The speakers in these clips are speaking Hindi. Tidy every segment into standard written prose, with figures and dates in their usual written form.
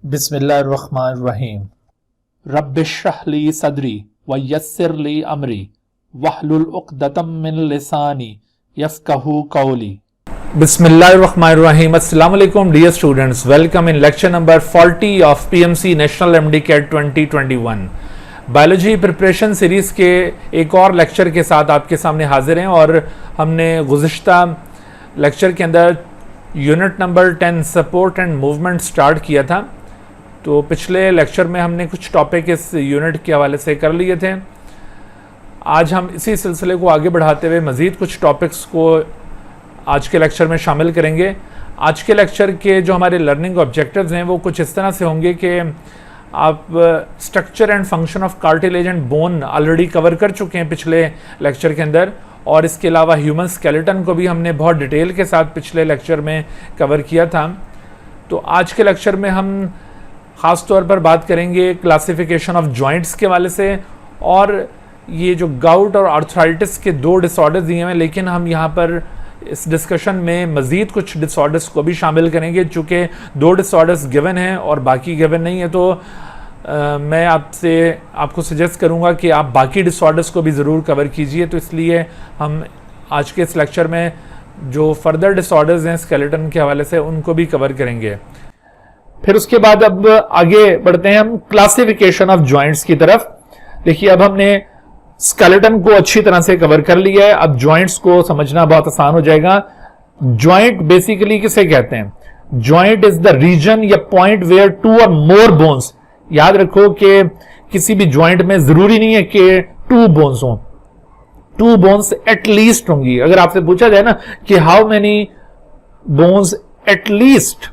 बिस्मिल्लाहिर्रहमानिर्रहीम। रब्बिश्रह ली सदरी व यस्सिर ली अमरी वहलुल उक़दतम मिन लिसानी यफ़क़हू क़ौली। बिस्मिल्लाहिर्रहमानिर्रहीम। अस्सलाम वालेकुम dear students, welcome in lecture number 40 of PMC national MD CAT 2021। Biology preparation series के एक और लेक्चर के साथ आपके सामने हाजिर हैं और हमने गुज़िश्ता लेक्चर के अंदर unit number 10 support and movement start किया था। तो पिछले लेक्चर में हमने कुछ टॉपिक इस यूनिट के हवाले से कर लिए थे। आज हम इसी सिलसिले को आगे बढ़ाते हुए मज़ीद कुछ टॉपिक्स को आज के लेक्चर में शामिल करेंगे। आज के लेक्चर के जो हमारे लर्निंग ऑब्जेक्टिव्स हैं वो कुछ इस तरह से होंगे कि आप structure and function of cartilage and bone already cover कर चुके हैं पिछले लेक्चर के अंदर, और इसके अलावा ह्यूमन स्केलेटन को भी हमने बहुत डिटेल के साथ पिछले लेक्चर में कवर किया था। तो आज के लेक्चर में हम ख़ास तौर पर बात करेंगे क्लासिफिकेशन ऑफ जॉइंट्स के हवाले से, और ये जो गाउट और आर्थराइटिस के दो डिसऑर्डर्स दिए हैं, लेकिन हम यहाँ पर इस डिस्कशन में मज़ीद कुछ डिसऑर्डर्स को भी शामिल करेंगे। चूँकि दो डिसऑर्डर्स गिवन हैं और बाकी गिवन नहीं है, तो मैं आपको सजेस्ट करूँगा कि आप बाकी डिसऑर्डर्स को भी ज़रूर कवर कीजिए। तो इसलिए हम आज के इस लेक्चर में जो फर्दर डिसऑर्डर्स हैं स्केलेटन के हवाले से उनको भी कवर करेंगे। फिर उसके बाद अब आगे बढ़ते हैं हम क्लासिफिकेशन ऑफ जॉइंट्स की तरफ। देखिए, अब हमने स्केलेटन को अच्छी तरह से कवर कर लिया है, अब जॉइंट्स को समझना बहुत आसान हो जाएगा। जॉइंट बेसिकली किसे कहते हैं? जॉइंट इज द रीजन या point where two or more bones, याद रखो कि किसी भी जॉइंट में जरूरी नहीं है कि टू बोन्स हों, टू बोन्स एटलीस्ट होंगी। अगर आपसे पूछा जाए ना कि how many bones at least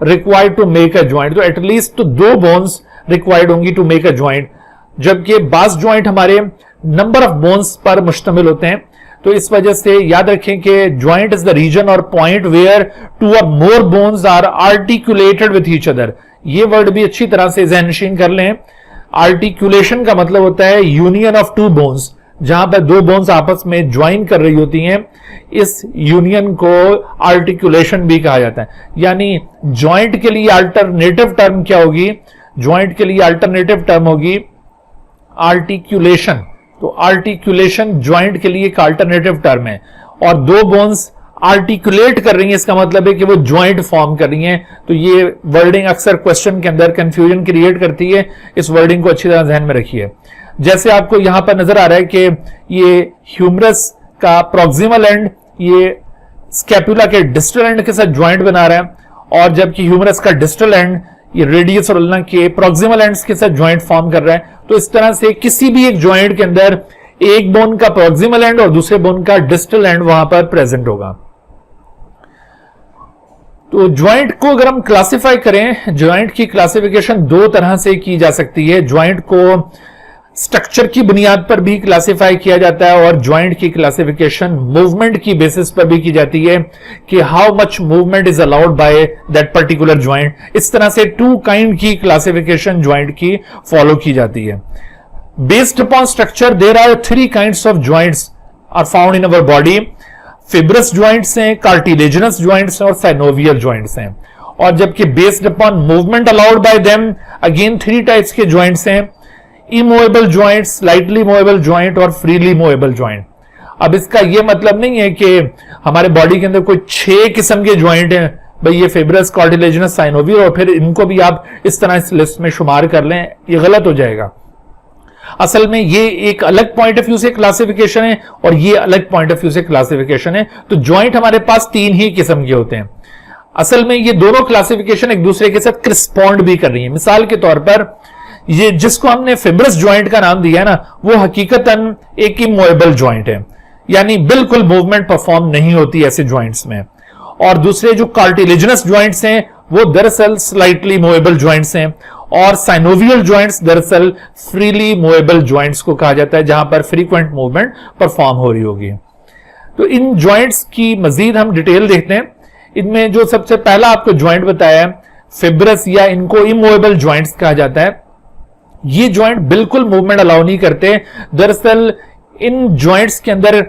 required to make a joint, तो एटलीस्ट तो दो बोन्स रिक्वायर्ड होंगी टू मेक अ ज्वाइंट, जबकि बास ज्वाइंट हमारे नंबर ऑफ बोन्स पर मुश्तमिल होते हैं। तो इस वजह से याद रखें कि joint is the region or point where two or more bones are articulated with each other. ये वर्ड भी अच्छी तरह से ज़हननशीन कर लें। आर्टिकुलेशन का मतलब होता है यूनियन ऑफ टू बोन्स, जहां पर दो बोन्स आपस में ज्वाइन कर रही होती हैं, इस यूनियन को आर्टिकुलेशन भी कहा जाता है। यानी जॉइंट के लिए अल्टरनेटिव टर्म क्या होगी? जॉइंट के लिए अल्टरनेटिव टर्म होगी आर्टिकुलेशन। तो आर्टिकुलेशन जॉइंट के लिए एक अल्टरनेटिव टर्म है, और दो बोन्स आर्टिकुलेट कर रही हैं, इसका मतलब है कि वो जॉइंट फॉर्म कर रही हैं। तो ये वर्डिंग अक्सर क्वेश्चन के अंदर कंफ्यूजन क्रिएट करती है, इस वर्डिंग को अच्छी तरह ध्यान में रखिए। जैसे आपको यहां पर नजर आ रहा है कि ये ह्यूमरस का प्रॉक्सिमल एंड ये स्कैपुला के डिस्टल एंड के साथ ज्वाइंट बना रहा है, और जबकि ह्यूमरस का डिस्टल एंड ये रेडियस और अल्ना के प्रॉक्सिमल एंड्स के साथ ज्वाइंट फॉर्म कर रहा है। तो इस तरह से किसी भी एक ज्वाइंट के अंदर एक बोन का प्रॉक्सिमल एंड और दूसरे बोन का डिस्टल एंड वहां पर प्रेजेंट होगा। तो ज्वाइंट को अगर हम क्लासिफाई करें, ज्वाइंट की क्लासिफिकेशन दो तरह से की जा सकती है। ज्वाइंट को स्ट्रक्चर की बुनियाद पर भी क्लासिफाई किया जाता है, और ज्वाइंट की क्लासिफिकेशन मूवमेंट की बेसिस पर भी की जाती है कि how much movement is allowed by that particular joint. इस तरह से टू काइंड की क्लासिफिकेशन ज्वाइंट की फॉलो की जाती है। Based upon structure there are three kinds of joints are found in our body. Fibrous joints हैं, कार्टिलेजिनस ज्वाइंट्स हैं और साइनोवियल ज्वाइंट्स हैं। और जबकि based upon movement allowed by them, again three types के ज्वाइंट्स हैं: immovable joint, slightly movable joint और फ्रीली मूवेबल ज्वाइंट। अब इसका यह मतलब नहीं है कि हमारे बॉडी के अंदर कोई 6 किस्म के ज्वाइंट हैं, भाई ये फिब्रस, कार्टिलेजिनस, साइनोवियल, और फिर इनको भी आप इस तरह इस लिस्ट में शुमार कर लें, ये गलत हो जाएगा। असल में ये एक अलग पॉइंट ऑफ व्यू से क्लासिफिकेशन है और ये अलग पॉइंट ऑफ व्यू से क्लासिफिकेशन है। तो ज्वाइंट हमारे पास 3 ही किस्म के होते हैं। असल में ये दोनों क्लासिफिकेशन एक दूसरे के साथ करस्पॉन्ड भी कर रही है। मिसाल के तौर पर ये जिसको हमने फिब्रस ज्वाइंट का नाम दिया है ना, वो हकीकतन एक इमूवेबल ज्वाइंट है, यानी बिल्कुल मूवमेंट परफॉर्म नहीं होती ऐसे ज्वाइंट्स में। और दूसरे जो कार्टिलेजिनस ज्वाइंट्स हैं वो दरअसल स्लाइटली मूवेबल ज्वाइंट्स हैं, और साइनोवियल ज्वाइंट्स दरअसल फ्रीली मूवेबल ज्वाइंट्स को कहा जाता है, जहां पर फ्रीक्वेंट मूवमेंट परफॉर्म हो रही होगी। तो इन ज्वाइंट्स की मजीद हम डिटेल देखते हैं। इनमें जो सबसे पहला आपको ज्वाइंट बताया है फिब्रस, या इनको इमूवेबल ज्वाइंट्स कहा जाता है। ये ज्वाइंट बिल्कुल मूवमेंट अलाउ नहीं करते। दरअसल इन ज्वाइंट्स के अंदर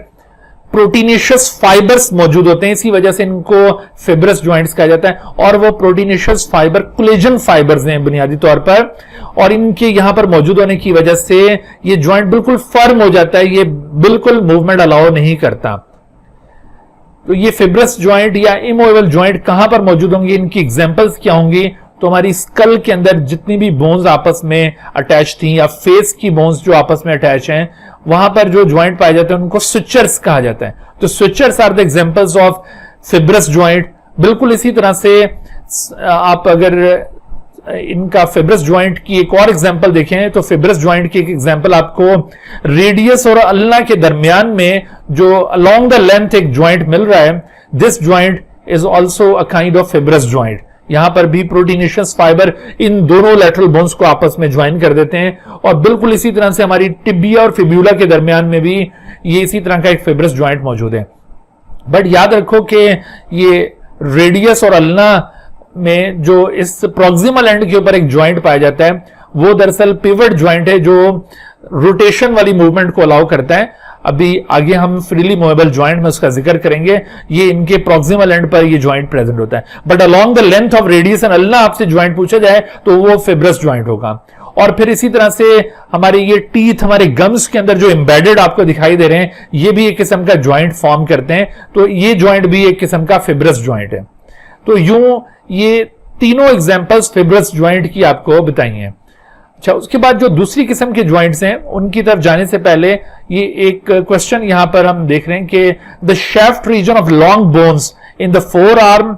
प्रोटीनेशियस फाइबर्स मौजूद होते हैं, इसी वजह से इनको फिब्रस ज्वाइंट्स कहा जाता है। और वो प्रोटीनेशियस फाइबर कोलेजन फाइबर्स हैं बुनियादी तौर पर, और इनके यहां पर मौजूद होने की वजह से ये ज्वाइंट बिल्कुल फर्म हो जाता है, ये बिल्कुल मूवमेंट अलाउ नहीं करता। तो ये फिब्रस ज्वाइंट या इमूवेबल ज्वाइंट कहां पर मौजूद होंगे, इनकी एग्जांपल्स क्या होंगी? तो हमारी स्कल के अंदर जितनी भी बोन्स आपस में अटैच थी, या फेस की बोन्स जो आपस में अटैच हैं, वहां पर जो ज्वाइंट पाए जाते हैं उनको स्विचर्स कहा जाता है। तो sutures are the examples of fibrous joint. बिल्कुल इसी तरह से आप अगर इनका फिब्रस ज्वाइंट की एक और एग्जांपल देखें तो फिब्रस ज्वाइंट की एक एग्जांपल आपको रेडियस और अल्ना के दरमियान में जो अलोंग द लेंथ एक ज्वाइंट मिल रहा है, this joint is also a kind of fibrous joint. यहां पर भी प्रोटीनेशियस फाइबर इन दोनों लैटरल बोन्स को आपस में ज्वाइन कर देते हैं, और बिल्कुल इसी तरह से हमारी टिबिया और फिब्यूला के दरमियान में भी ये इसी तरह का एक फिब्रस ज्वाइंट मौजूद है। बट याद रखो कि ये रेडियस और अल्ना में जो इस प्रॉक्सिमल एंड के ऊपर एक ज्वाइंट पाया जाता है, वो दरअसल पिवट ज्वाइंट है जो रोटेशन वाली मूवमेंट को अलाउ करता है। अभी आगे हम फ्रीली मूवेबल ज्वाइंट में उसका जिक्र करेंगे, ये इनके प्रॉक्सिमल एंड पर ये ज्वाइंट प्रेजेंट होता है। But along the length of radius and ulna आपसे ज्वाइंट पूछा जाए तो वो फिब्रस ज्वाइंट होगा। और फिर इसी तरह से हमारे ये टीथ हमारे गम्स के अंदर जो एम्बेडेड आपको दिखाई दे रहे हैं, ये भी एक किस्म का ज्वाइंट फॉर्म करते हैं, तो ये ज्वाइंट भी एक किस्म का फिब्रस ज्वाइंट है। तो यूं ये तीनों एग्जांपल्स फिब्रस ज्वाइंट की आपको बताई हैं। अच्छा, उसके बाद जो दूसरी किस्म के ज्वाइंट्स हैं उनकी तरफ जाने से पहले ये एक क्वेश्चन यहां पर हम देख रहे हैं कि the shaft region of long bones in the forearm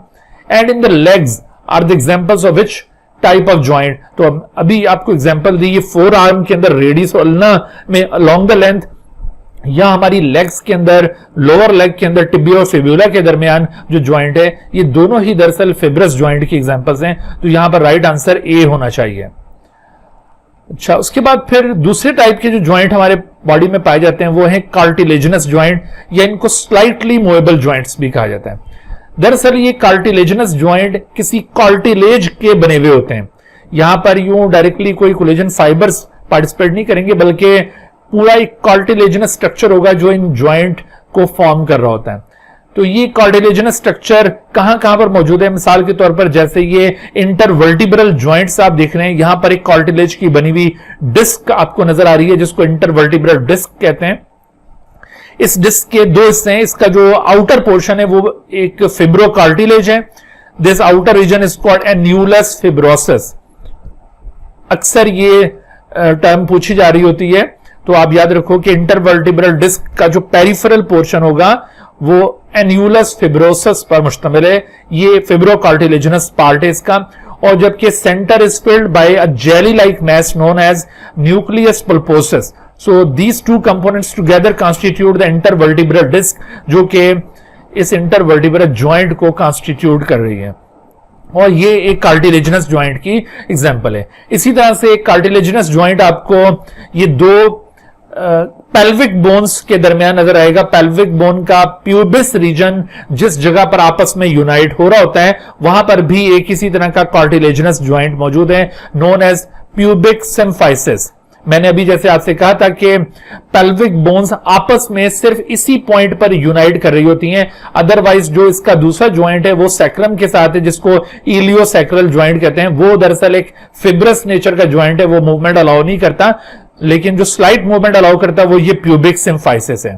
and in the legs are the examples of which type of joint. तो अभी आपको एग्जांपल दी, ये फोर आर्म के अंदर रेडियस और अल्ना में अलोंग द लेंथ, या हमारी लेग्स के अंदर लोअर लेग के अंदर टिबिया और फिब्यूला के दरमियान जो ज्वाइंट है, ये दोनों ही दरअसल फिब्रस ज्वाइंट की एग्जांपल्स हैं। तो यहां पर राइट आंसर ए होना चाहिए। अच्छा, उसके बाद फिर दूसरे टाइप के जो ज्वाइंट हमारे बॉडी में पाए जाते हैं वो है कार्टिलेजिनस ज्वाइंट, या इनको स्लाइटली मूवेबल ज्वाइंट्स भी कहा जाता है। दरअसल ये कार्टिलेजिनस ज्वाइंट किसी कार्टिलेज के बने हुए होते हैं। यहां पर यूं डायरेक्टली कोई कोलेजन फाइबर्स पार्टिसिपेट नहीं करेंगे, बल्कि पूरा एक कार्टिलेजिनस स्ट्रक्चर होगा जो इन ज्वाइंट को फॉर्म कर रहा होता है। तो ये कार्टिलेजिनस स्ट्रक्चर कहां कहां पर मौजूद है? मिसाल के तौर पर जैसे ये इंटरवर्टिब्रल ज्वाइंट्स आप देख रहे हैं, यहां पर एक कार्टिलेज की बनी हुई डिस्क आपको नजर आ रही है जिसको इंटरवर्टिब्रल डिस्क कहते हैं। इस डिस्क के दो हिस्से हैं, इसका जो आउटर पोर्शन है वो एक फिब्रोकार्टिलेज है। This outer region is called annulus fibrosis. अक्सर ये टर्म पूछी जा रही होती है, तो आप याद रखो कि इंटरवर्टिब्रल डिस्क का जो पेरिफेरल पोर्शन होगा वो एन्यूलस फिब्रोसिस पर मुश्तमिल है। ये फिब्रोकार्टिलेजिनस पार्ट है इसका, और जबकि centre is filled by a jelly like mass known as nucleus pulposis. So these two components together constitute the intervertebral disc, जो कि इस इंटरवर्टिब्रल ज्वाइंट को कॉन्स्टिट्यूट कर रही है, और ये एक कार्टिलेजिनस ज्वाइंट की एग्जांपल है। इसी तरह से एक कार्टिलेजिनस ज्वाइंट आपको ये दो पेल्विक बोन्स के दरमियान नजर आएगा। पेल्विक बोन का प्यूबिस रीजन जिस जगह पर आपस में यूनाइट हो रहा होता है, वहां पर भी एक इसी तरह का कार्टिलेजिनस ज्वाइंट मौजूद है, नोन एज प्यूबिक सिम्फाइसिस। मैंने अभी जैसे आपसे कहा था कि पेल्विक बोन्स आपस में सिर्फ इसी पॉइंट पर यूनाइट कर रही होती हैं, अदरवाइज जो इसका दूसरा ज्वाइंट है वो सैक्रम के साथ है, जिसको इलियोसैक्रल ज्वाइंट कहते हैं। वो दरअसल एक फिब्रस नेचर का ज्वाइंट है, वो मूवमेंट अलाउ नहीं करता, लेकिन जो स्लाइट मूवमेंट अलाउ करता है वो ये प्यूबिक सिम्फाइसिस है।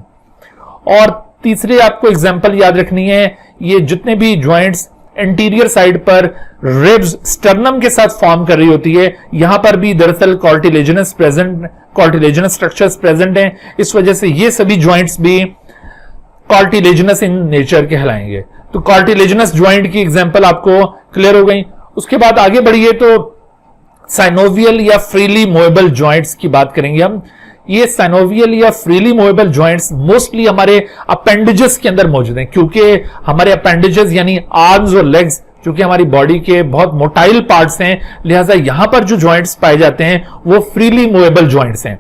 और तीसरी आपको एग्जांपल याद रखनी है, ये जितने भी ज्वाइंट्स एंटीरियर साइड पर रिब्स स्टर्नम के साथ फॉर्म कर रही होती है, यहां पर भी दरअसल कार्टिलेजिनस स्ट्रक्चर्स प्रेजेंट हैं। इस वजह से ये सभी ज्वाइंट्स भी कार्टिलेजिनस इन नेचर कहलाएंगे। तो कार्टिलेजिनस ज्वाइंट की एग्जांपल आपको क्लियर हो गई। उसके बाद आगे बढ़िए तो साइनोवियल या फ्रीली मूवेबल ज्वाइंट्स की बात करेंगे हम। ये साइनोवियल या फ्रीली मूवेबल ज्वाइंट्स मोस्टली हमारे अपेंडेजेस के अंदर मौजूद हैं, क्योंकि हमारे अपेंडेजेस यानी आर्म्स और लेग्स जो कि हमारी बॉडी के बहुत मोटाइल पार्ट्स हैं, लिहाजा यहां पर जो ज्वाइंट्स पाए जाते हैं वो फ्रीली मूवेबल ज्वाइंट्स हैं।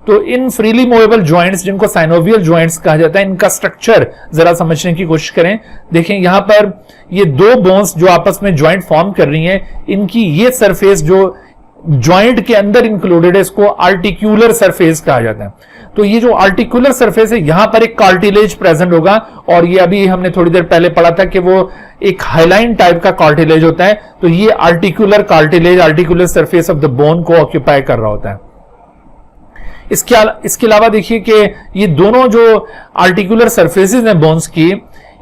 तो इन फ्रीली मूवेबल ज्वाइंट्स जिनको साइनोवियल ज्वाइंट्स कहा जाता है, इनका स्ट्रक्चर जरा समझने की कोशिश करें। देखें यहां पर ये दो बोन्स जो आपस में ज्वाइंट फॉर्म कर रही हैं, इनकी ये सरफेस जो जॉइंट के अंदर इंक्लूडेड है, इसको आर्टिक्यूलर सरफेस कहा जाता है। तो ये जो आर्टिकुलर सरफेस है, यहां पर एक कार्टिलेज प्रेजेंट होगा, और ये अभी हमने थोड़ी देर पहले पढ़ा था कि वो एक हाइलाइन टाइप का कार्टिलेज होता है। तो ये articular cartilage, articular surface of the bone को ऑक्यूपाई कर रहा होता है। इसके अलावा देखिए कि ये दोनों जो आर्टिकुलर सरफेसेस हैं बोन्स की,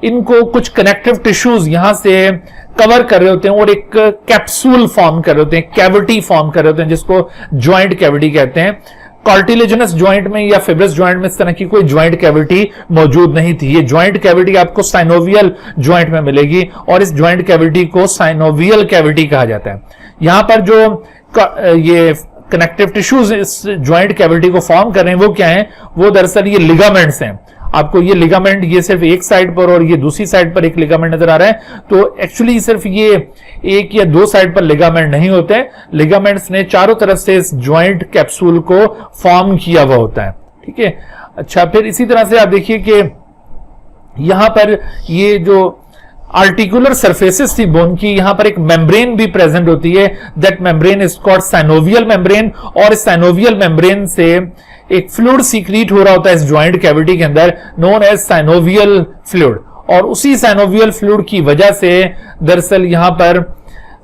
इनको कुछ कनेक्टिव टिश्यूज यहां से कवर कर रहे होते हैं और एक कैप्सूल फॉर्म कर रहे होते हैं, कैविटी फॉर्म कर रहे होते हैं, जिसको जॉइंट कैविटी कहते हैं। कार्टिलेजिनस जॉइंट में या फिब्रस जॉइंट में इस तरह की कोई जॉइंट कैविटी मौजूद नहीं थी। ये जॉइंट कैविटी आपको साइनोवियल जॉइंट में मिलेगी, और इस जॉइंट कैविटी को साइनोवियल कैविटी कहा जाता है। यहां पर जो ये कनेक्टिव टिश्यूज इस जॉइंट कैविटी को फॉर्म कर रहे हैं, वो क्या है? वो दरअसल ये लिगामेंट्स हैं। आपको ये लिगामेंट, ये सिर्फ एक साइड पर और ये दूसरी साइड पर एक लिगामेंट नजर आ रहा है। तो एक्चुअली सिर्फ ये एक या दो साइड पर लिगामेंट नहीं होते, लिगामेंट्स ने चारों तरफ से इस जॉइंट कैप्सूल को फॉर्म किया हुआ होता है। ठीक है, अच्छा, फिर इसी तरह से आप देखिए कि यहां पर ये जो आर्टिकुलर सरफेसेस थी बोन की, यहां पर एक मेम्ब्रेन भी प्रेजेंट होती है। That membrane is called synovial membrane, और इस साइनोवियल मेम्ब्रेन से एक फ्लूइड सीक्रेट हो रहा होता है इस जॉइंट कैविटी के अंदर, नोन एज साइनोवियल फ्लूइड। और उसी साइनोवियल फ्लूइड की वजह से दरअसल यहां पर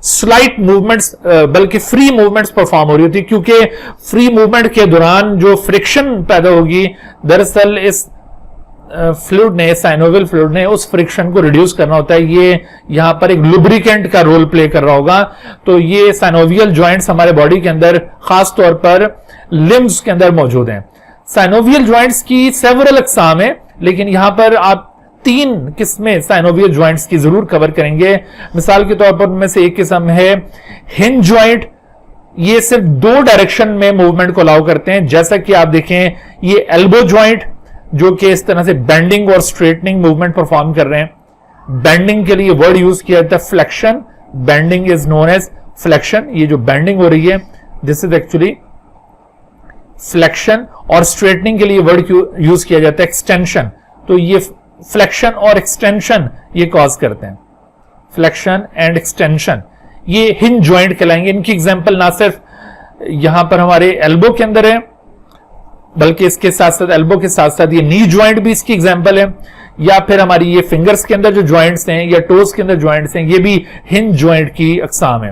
स्लाइट मूवमेंट्स, बल्कि फ्री मूवमेंट्स परफॉर्म हो रही होती, क्योंकि फ्री मूवमेंट के दौरान जो फ्रिक्शन पैदा होगी, दरअसल इस फ्लूइड ने, साइनोवियल फ्लूइड ने उस फ्रिक्शन को रिड्यूस करना होता है। ये यहां पर एक लुब्रिकेंट का रोल प्ले कर रहा होगा। तो ये साइनोवियल जॉइंट्स हमारे बॉडी के अंदर, खास तौर पर लिम्स के अंदर मौजूद हैं। साइनोवियल जॉइंट्स की सेवरल अक़साम है, लेकिन यहां पर आप 3 किस्में साइनोवियल जॉइंट्स की जरूर कवर करेंगे। मिसाल के तौर पर उनमें से एक किस्म है हिंज जॉइंट। ये सिर्फ 2 डायरेक्शन में मूवमेंट को अलाउ करते हैं, जैसा कि आप देखें ये एल्बो जॉइंट, जो कि इस तरह से बेंडिंग और स्ट्रेटनिंग मूवमेंट परफॉर्म कर रहे हैं। बेंडिंग के लिए वर्ड यूज किया जाता है flexion, bending is known as flexion. ये जो बेंडिंग हो रही है, दिस इज एक्चुअली फ्लेक्शन, और स्ट्रेटनिंग के लिए वर्ड यूज किया जाता है एक्सटेंशन। तो ये फ्लेक्शन और एक्सटेंशन ये कॉज करते हैं, फ्लेक्शन एंड एक्सटेंशन। ये हिंज जॉइंट कहलाएंगे। इनकी एग्जांपल ना सिर्फ यहां पर हमारे एल्बो के अंदर है, बल्कि इसके साथ साथ एल्बो के साथ साथ ये नी जॉइंट भी इसकी एग्जांपल है, या फिर हमारी ये फिंगर्स के अंदर जो जॉइंट्स हैं या टोज के अंदर जॉइंट्स हैं, ये भी हिंज जॉइंट की अकसाम है।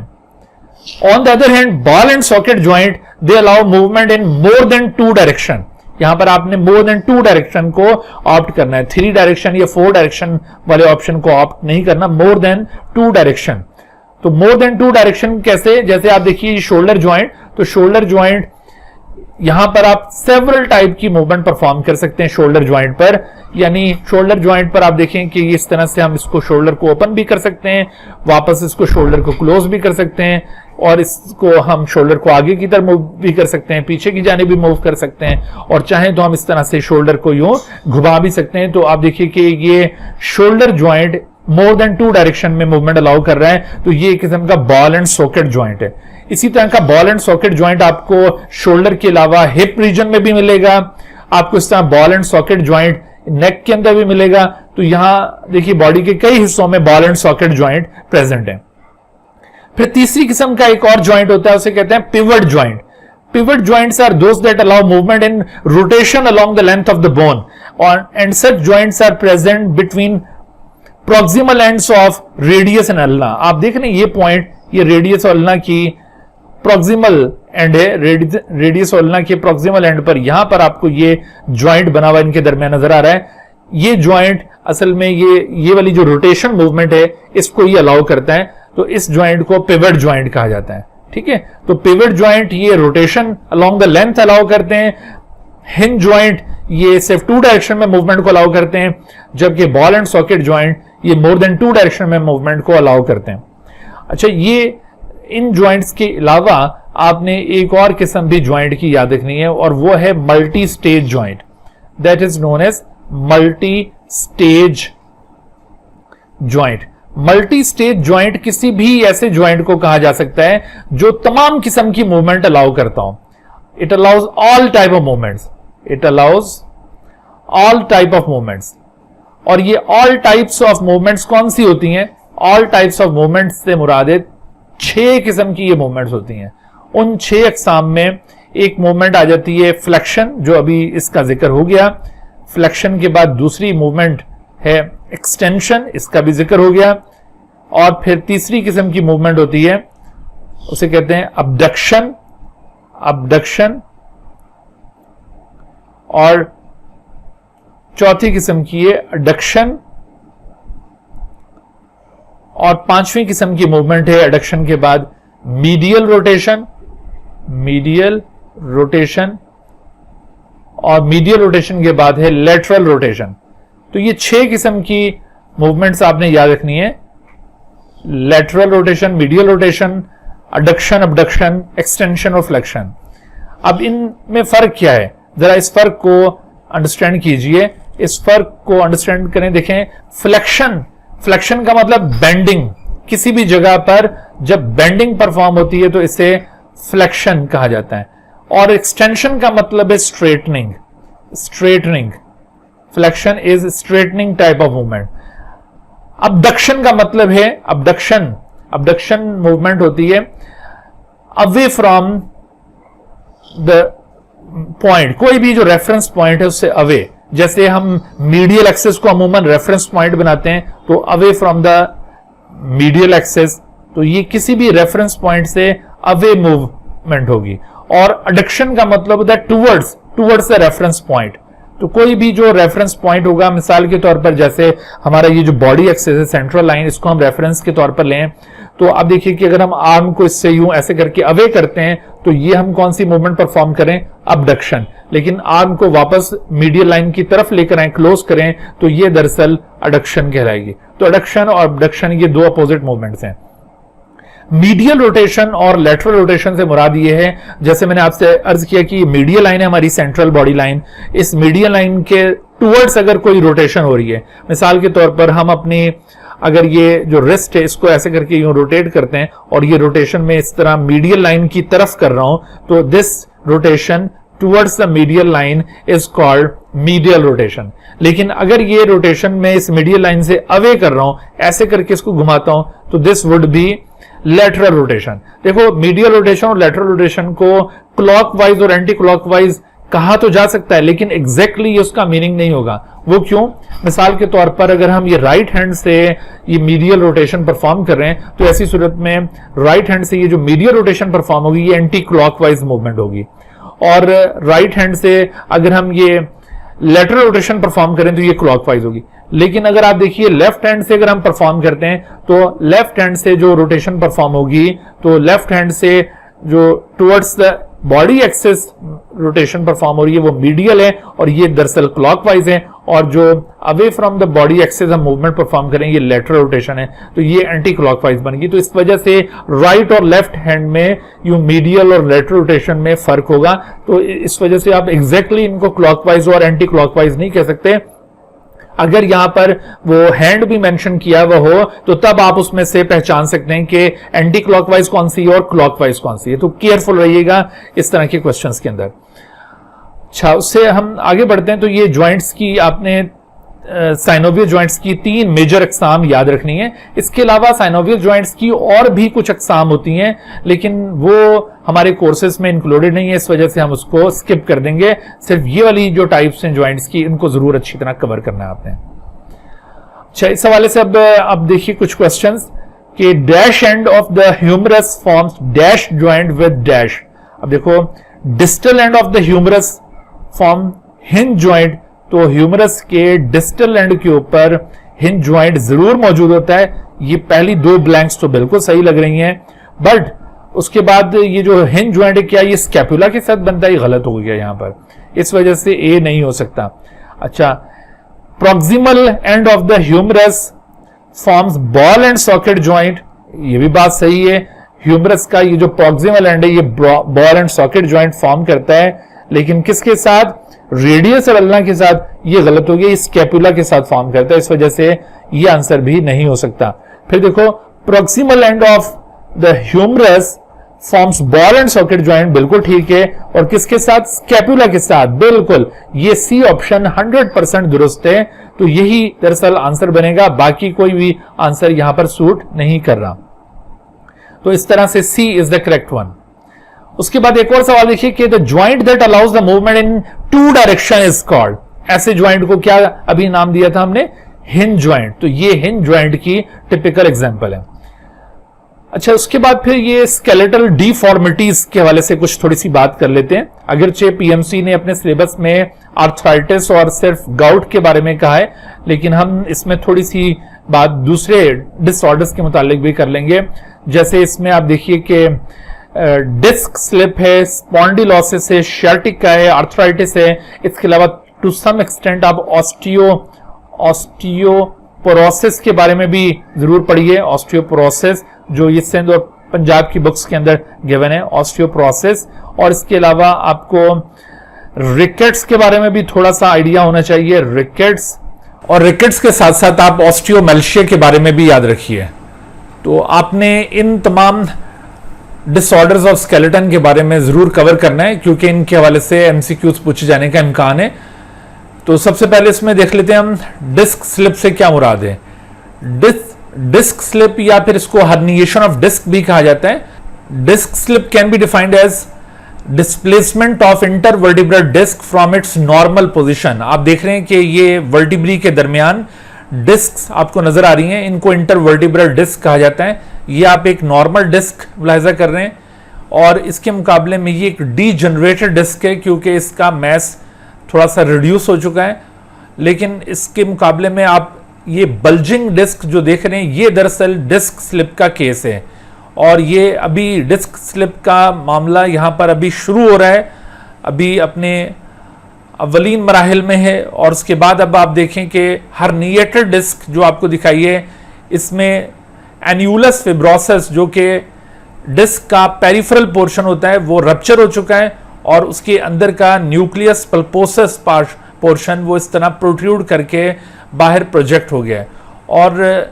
On the other hand, ball and socket joint they allow movement in more than 2 direction. यहां पर आपने मोर देन 2 डायरेक्शन को ऑप्ट करना है, 3 डायरेक्शन या 4 डायरेक्शन वाले ऑप्शन को ऑप्ट नहीं करना, मोर देन 2 डायरेक्शन। तो मोर देन 2 डायरेक्शन कैसे? जैसे आप देखिए शोल्डर जॉइंट, तो शोल्डर जॉइंट यहां पर आप सेवरल टाइप की मूवमेंट परफॉर्म कर सकते हैं शोल्डर जॉइंट पर। यानी शोल्डर जॉइंट पर आप देखें कि इस तरह से हम इसको शोल्डर को ओपन भी कर सकते हैं, वापस इसको शोल्डर को क्लोज भी कर सकते हैं, और इसको हम शोल्डर को आगे की तरफ मूव भी कर सकते हैं, पीछे की जाने भी मूव कर सकते हैं, और चाहें तो हम इस तरह से शोल्डर को यूं घुमा भी सकते हैं। तो आप देखिए कि ये shoulder joint more than 2 direction में मूवमेंट अलाउ कर रहा है। तो ये एक किस्म का बॉल एंड सॉकेट जॉइंट है। इसी तरह का बॉल एंड सॉकेट जॉइंट आपको शोल्डर के अलावा हिप रीजन में भी मिलेगा। आपको इस तरह बॉल एंड सॉकेट जॉइंट नेक के अंदर भी मिलेगा। तो यहां देखिए बॉडी के कई हिस्सों में ball and socket joint present है। फिर तीसरी किस्म का एक और जॉइंट होता है, उसे कहते हैं pivot joint. Pivot joints are those that allow movement in rotation along the length of the bone, and such joints are present between proximal ends of radius and ulna. आप देख रहे हैं ये पॉइंट, ये रेडियस और अल्ना की प्रॉक्सिमल एंड है, रेडियस और अल्ना के प्रॉक्सिमल एंड पर यहां पर आपको ये जॉइंट बना हुआ इनके दरमियान नजर आ रहा है। ये जॉइंट असल में ये वाली जो रोटेशन मूवमेंट है इसको ये अलाउ करता है। तो इस जॉइंट को पिवट जॉइंट कहा जाता है। ठीक है, तो पिवट जॉइंट ये rotation along the length allow करते हैं। हिंज जॉइंट ये सिर्फ 2 डायरेक्शन में मूवमेंट को अलाउ करते हैं, जबकि बॉल एंड सॉकेट जॉइंट ये मोर देन 2 डायरेक्शन में मूवमेंट को अलाउ करते हैं। अच्छा, ये इन जॉइंट्स के अलावा आपने एक और किस्म भी जॉइंट की याद रखनी है, और वो है multi stage joint. That is known as multi stage joint. Multi stage joint किसी भी ऐसे जॉइंट को कहा जा सकता है जो तमाम किस्म की मूवमेंट अलाउ करता हो। It allows all type of movements, it allows all type of movements. और ये ऑल टाइप्स ऑफ मूवमेंट्स कौन सी होती हैं? ऑल टाइप्स ऑफ मूवमेंट्स से मुराद 6 किस्म की ये मूवमेंट्स होती हैं, उन 6 अकसाम में एक मूवमेंट आ जाती है फ्लेक्शन, जो अभी इसका जिक्र हो गया। फ्लेक्शन के बाद दूसरी मूवमेंट है एक्सटेंशन, इसका भी जिक्र हो गया। और फिर तीसरी किस्म की मूवमेंट होती है, उसे कहते हैं अबडक्शन, अबडक्शन। और चौथी किस्म की है एडक्शन। और पांचवी किस्म की मूवमेंट है एडक्शन के बाद मीडियल रोटेशन, मीडियल रोटेशन। और मीडियल रोटेशन के बाद है लेटरल रोटेशन। तो ये 6 किस्म की मूवमेंट्स आपने याद रखनी है, lateral rotation, medial rotation, adduction, abduction, extension और फ्लेक्शन। अब इनमें फर्क क्या है, जरा इस फर्क को अंडरस्टैंड कीजिए, इस फर्क को अंडरस्टैंड करें। देखें, फ्लेक्शन, फ्लेक्शन का मतलब बेंडिंग, किसी भी जगह पर जब बेंडिंग परफॉर्म होती है तो इसे फ्लेक्शन कहा जाता है। और एक्सटेंशन का मतलब है straightening, straightening. Flexion is straightening type of movement. Abduction का मतलब है, अबडक्शन, अबडक्शन मूवमेंट होती है अवे फ्रॉम द पॉइंट, कोई भी जो रेफरेंस पॉइंट है उससे अवे। जैसे हम मीडियल एक्सेस को अमूमन रेफरेंस पॉइंट बनाते हैं, तो away from the medial axis, तो ये किसी भी रेफरेंस पॉइंट से अवे मूवमेंट होगी। और एडक्शन का मतलब होता है towards, towards the reference point. तो कोई भी जो रेफरेंस पॉइंट होगा, मिसाल के तौर पर जैसे हमारा ये जो बॉडी एक्सेस है, सेंट्रल लाइन, इसको हम रेफरेंस के तौर पर लें, तो आप देखिए कि अगर हम आर्म को इससे यूं ऐसे करके अवे करते हैं तो ये हम कौन सी मूवमेंट परफॉर्म करें, अबडक्शन। लेकिन आर्म को वापस मीडियल लाइन की तरफ लेकर आए, क्लोज करें, तो ये दरअसल एडक्शन कहलाएगी। तो एडक्शन और अबडक्शन ये दो अपोजिट मूवमेंट्स हैं। मीडियल रोटेशन और लेटरल रोटेशन से मुराद ये है, जैसे मैंने आपसे अर्ज किया कि मीडियल लाइन है हमारी सेंट्रल बॉडी लाइन, इस मीडियल लाइन के टुवर्ड्स अगर कोई रोटेशन हो रही है, मिसाल के तौर पर हम अपनी अगर ये जो रिस्ट है इसको ऐसे करके यूं रोटेट करते हैं और ये रोटेशन में इस तरह मीडियल लाइन की तरफ कर रहा हूं, तो this rotation towards the medial line is called medial rotation. लेकिन अगर ये रोटेशन में इस मीडियल लाइन से अवे कर रहा हूं, ऐसे करके इसको घुमाता हूं, तो this would be lateral rotation. देखो, मीडियल रोटेशन और लेटरल रोटेशन को क्लॉकवाइज और एंटी क्लॉकवाइज कहा तो जा सकता है, लेकिन एग्जैक्टली उसका मीनिंग नहीं होगा। वो क्यों? मिसाल के तौर पर अगर हम ये राइट हैंड से ये मीडियल रोटेशन परफॉर्म कर रहे हैं, तो ऐसी सूरत में राइट हैंड से ये जो मीडियल रोटेशन परफॉर्म होगी ये एंटी क्लॉकवाइज मूवमेंट होगी। और राइट हैंड से अगर हम ये लेटरल रोटेशन परफॉर्म करें तो ये क्लॉकवाइज होगी। लेकिन अगर आप देखिए लेफ्ट हैंड से अगर हम परफॉर्म करते हैं, तो लेफ्ट हैंड से जो रोटेशन परफॉर्म होगी, तो लेफ्ट हैंड से जो towards the body axis rotation perform हो रही है वो मीडियल है और ये दरअसल क्लॉकवाइज है। और जो away from the body axis हम मूवमेंट परफॉर्म करें ये लेटरल रोटेशन है, तो ये एंटी क्लॉकवाइज बनेगी। तो इस वजह से राइट और लेफ्ट हैंड में यू मीडियल और लेटरल रोटेशन में फर्क होगा। तो इस वजह से आप एग्जैक्टली इनको क्लॉकवाइज और एंटी क्लॉकवाइज नहीं कह सकते। अगर यहां पर वो हैंड भी मेंशन किया हुआ हो तो तब आप उसमें से पहचान सकते हैं कि एंटी क्लॉकवाइज कौन सी है और क्लॉकवाइज कौन सी है। तो केयरफुल रहिएगा इस तरह के क्वेश्चंस के अंदर। अच्छा, उससे हम आगे बढ़ते हैं। तो ये जॉइंट्स की आपने साइनोवियल जॉइंट्स की 3 मेजर अकसाम याद रखनी है। इसके अलावा साइनोवियल जॉइंट्स की और भी कुछ अकसाम होती हैं, लेकिन वो हमारे कोर्सेज में इंक्लूडेड नहीं है, इस वजह से हम उसको स्किप कर देंगे। सिर्फ ये वाली जो टाइप्स हैं जॉइंट्स की, इनको जरूर अच्छी तरह कवर करना है आपने। अच्छा, इस हवाले से अब देखिए कुछ क्वेश्चंस कि dash end of the humerus forms dash joint with dash. अब देखो, distal end of the humerus form hinge joint, तो ह्यूमरस के डिस्टल एंड के ऊपर हिंज जॉइंट जरूर मौजूद होता है। ये पहली 2 ब्लैंक्स तो बिल्कुल सही लग रही हैं, बट उसके बाद ये जो हिंज जॉइंट है, क्या ये स्कैपुला के साथ बनता है? ये गलत हो गया यहां पर, इस वजह से ए नहीं हो सकता। अच्छा, proximal end of the humerus forms ball and socket joint, ये भी बात सही है। ह्यूमरस का ये जो प्रॉक्सिमल एंड है ये ball and socket joint form करता है, लेकिन किसके साथ? रेडियस और अल्ना के साथ। ये गलत हो गया, स्कैपुला के साथ फॉर्म करता है, इस वजह से ये आंसर भी नहीं हो सकता। फिर देखो, proximal end of the humerus forms ball and socket joint, बिल्कुल ठीक है। और किसके साथ? स्कैपुला के साथ, बिल्कुल। ये सी ऑप्शन 100% दुरुस्त है। तो यही दरअसल आंसर बनेगा, बाकी कोई भी आंसर यहां पर सूट नहीं कर रहा। तो इस तरह से C is the correct one. उसके बाद एक और सवाल देखिए कि the joint that allows the movement in two direction is called, ऐसे ज्वाइंट को क्या अभी नाम दिया था हमने, हिंज ज्वाइंट। तो ये हिंज ज्वाइंट की टिपिकल एग्जांपल है। अच्छा, उसके बाद फिर ये स्केलेटल डिफॉर्मिटीज के हवाले से कुछ थोड़ी सी बात कर लेते हैं। अगरचे पीएमसी ने अपने सिलेबस में आर्थराइटिस और सिर्फ गाउट के बारे में कहा है, लेकिन हम इसमें थोड़ी सी बात दूसरे डिसऑर्डर्स के मुतालिक भी कर लेंगे। जैसे इसमें आप देखिए कि डिस्क स्लिप है, स्पॉन्डिलोसिस है, शियाटिका है, आर्थराइटिस है। इसके अलावा टू सम एक्सटेंट आप ऑस्टियोपोरोसिस के बारे में भी जरूर पढ़िए। ऑस्टियोपोरोसिस जो ये सिंध और पंजाब की बुक्स के अंदर गिवन है, ऑस्टियोपोरोसिस। और इसके अलावा आपको रिकेट्स के बारे में भी थोड़ा सा आइडिया होना चाहिए, रिकेट्स। और रिकेट्स के साथ साथ आप ऑस्टियोमेल्शिया के बारे में भी याद रखिए। तो आपने इन तमाम डिसऑर्डर्स ऑफ स्केलेटन के बारे में जरूर कवर करना है, क्योंकि इनके हवाले से एमसीक्यूज पूछे जाने का इम्कान है। तो सबसे पहले इसमें देख लेते हैं हम डिस्क स्लिप से क्या मुराद है। डिस्क स्लिप या फिर इसको हर्निएशन ऑफ डिस्क भी कहा जाता है। Disc slip can be defined as displacement of intervertebral disc from its normal position. आप देख रहे हैं कि ये वर्टिब्री के दरमियान डिस्क आपको नजर आ रही हैं, इनको इंटरवर्टिब्रल डिस्क कहा जाता है। ये आप एक नॉर्मल डिस्क मुलाहिजा कर रहे हैं, और इसके मुकाबले में ये एक डीजनरेटेड डिस्क है, क्योंकि इसका मैस थोड़ा सा रिड्यूस हो चुका है। लेकिन इसके मुकाबले में आप ये बल्जिंग डिस्क जो देख रहे हैं, ये दरअसल डिस्क स्लिप का केस है। और ये अभी डिस्क स्लिप का मामला यहाँ पर अभी शुरू हो रहा है, अभी अपने अवलीन मराहिल में है। और उसके बाद अब आप देखें कि हर्निएटेड डिस्क जो आपको दिखाई है, इसमें एन्यूलस फिब्रोसिस जो कि डिस्क का पेरिफेरल पोर्शन होता है वो रप्चर हो चुका है, और उसके अंदर का न्यूक्लियस पल्पोसस पोर्शन वो इस तरह प्रोट्रूड करके बाहर प्रोजेक्ट हो गया है। और